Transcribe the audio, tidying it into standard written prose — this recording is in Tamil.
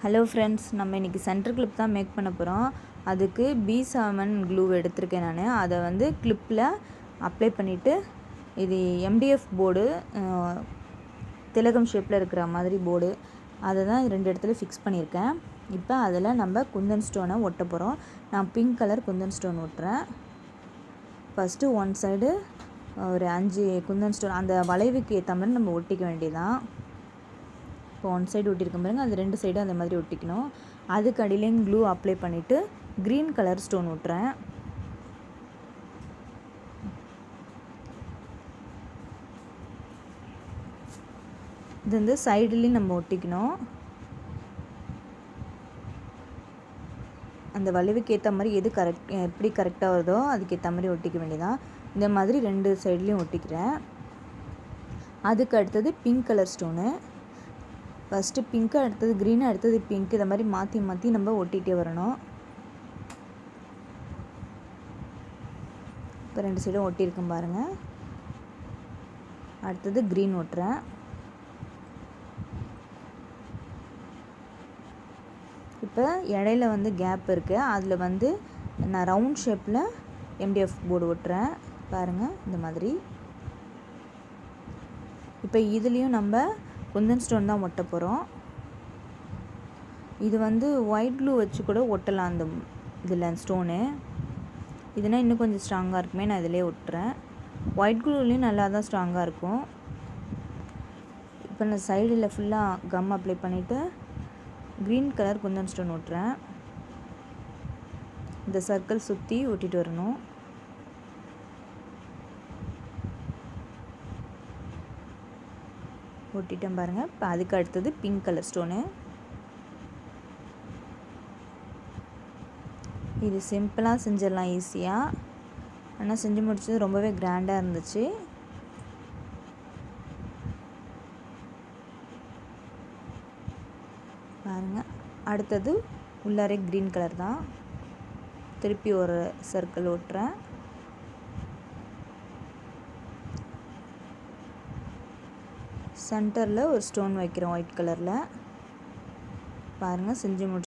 ஹலோ ஃப்ரெண்ட்ஸ், நம்ம இன்றைக்கி சென்டர் கிளிப் தான் மேக் பண்ண போகிறோம். அதுக்கு B7 க்ளூ எடுத்திருக்கேன் நான். அதை வந்து கிளிப்பில் அப்ளை பண்ணிவிட்டு, இது MDF போர்டு, திலகம் ஷேப்பில் இருக்கிற மாதிரி போர்டு, அதை தான் 2 இடத்துல ஃபிக்ஸ் பண்ணியிருக்கேன். இப்போ அதில் நம்ம குந்தன் ஸ்டோனை ஒட்ட போகிறோம். நான் பிங்க் கலர் குந்தன் ஸ்டோன் ஒட்டுறேன். ஃபஸ்ட்டு ஒன் சைடு ஒரு 5 குந்தன் ஸ்டோன் அந்த வளைவுக்கு ஏற்ற மாதிரி நம்ம ஒட்டிக்க வேண்டியதான். இப்போ ஒன் சைடு ஒட்டியிருக்க பாருங்க, அது 2 சைடும் அந்த மாதிரி ஒட்டிக்கணும். அதுக்கு அடியிலையும் க்ளூ அப்ளை பண்ணிவிட்டு க்ரீன் கலர் ஸ்டோன் ஒட்டுறேன். இது வந்து சைடுலேயும் நம்ம ஒட்டிக்கணும். அந்த வளைவுக்கு ஏற்ற மாதிரி எது எப்படி கரெக்டாக வருதோ அதுக்கேற்ற மாதிரி ஒட்டிக்க வேண்டியதான். இந்த மாதிரி 2 சைட்லேயும் ஒட்டிக்கிறேன். அதுக்கு அடுத்தது pink colour stone. First pink, அடுத்தது க்ரீனு, அடுத்தது பிங்க், இதை மாதிரி மாற்றி மாற்றி நம்ம ஒட்டிகிட்டே வரணும். இப்போ 2 சைடும் ஒட்டியிருக்கேன் பாருங்கள். அடுத்தது க்ரீன் ஒட்டுறேன். இப்போ இடையில வந்து கேப் இருக்குது, அதில் வந்து நான் ரவுண்ட் ஷேப்பில் MDF போர்டு ஒட்டுறேன் பாருங்கள், இந்த மாதிரி. இப்போ இதுலேயும் நம்ம குந்தன் ஸ்டோன் தான் ஒட்ட போகிறோம். இது வந்து ஒயிட் க்ளூ வச்சு கூட ஒட்டலாம். அந்த இதில் ஸ்டோனு இதுனால் இன்னும் கொஞ்சம் ஸ்ட்ராங்காக இருக்குமே, நான் இதிலே ஒட்டுறேன். ஒயிட் க்ளூலேயும் நல்லா தான் ஸ்ட்ராங்காக இருக்கும். இப்போ நான் சைடில் ஃபுல்லாக கம் அப்ளை பண்ணிவிட்டு க்ரீன் கலர் குந்தன் ஸ்டோன் ஒட்டுறேன். இந்த சர்க்கிள் சுற்றி ஒட்டிட்டு வரணும். ஒட்டிட்டேன் பாருங்கள். இப்போ அதுக்கு அடுத்தது பிங்க் கலர் ஸ்டோனு. இது சிம்பிளாக செஞ்சிடலாம் ஈஸியாக, ஆனால் செஞ்சு முடிச்சது ரொம்பவே கிராண்டாக இருந்துச்சு. பாருங்கள், அடுத்தது உள்ளாரே க்ரீன் கலர் தான். திருப்பி ஒரு சர்க்கிள் ஓட்டுறேன். சென்டரில் ஒரு ஸ்டோன் வைக்கிறோம் ஒயிட் கலரில். பாருங்கள், செஞ்சு முடிச்சு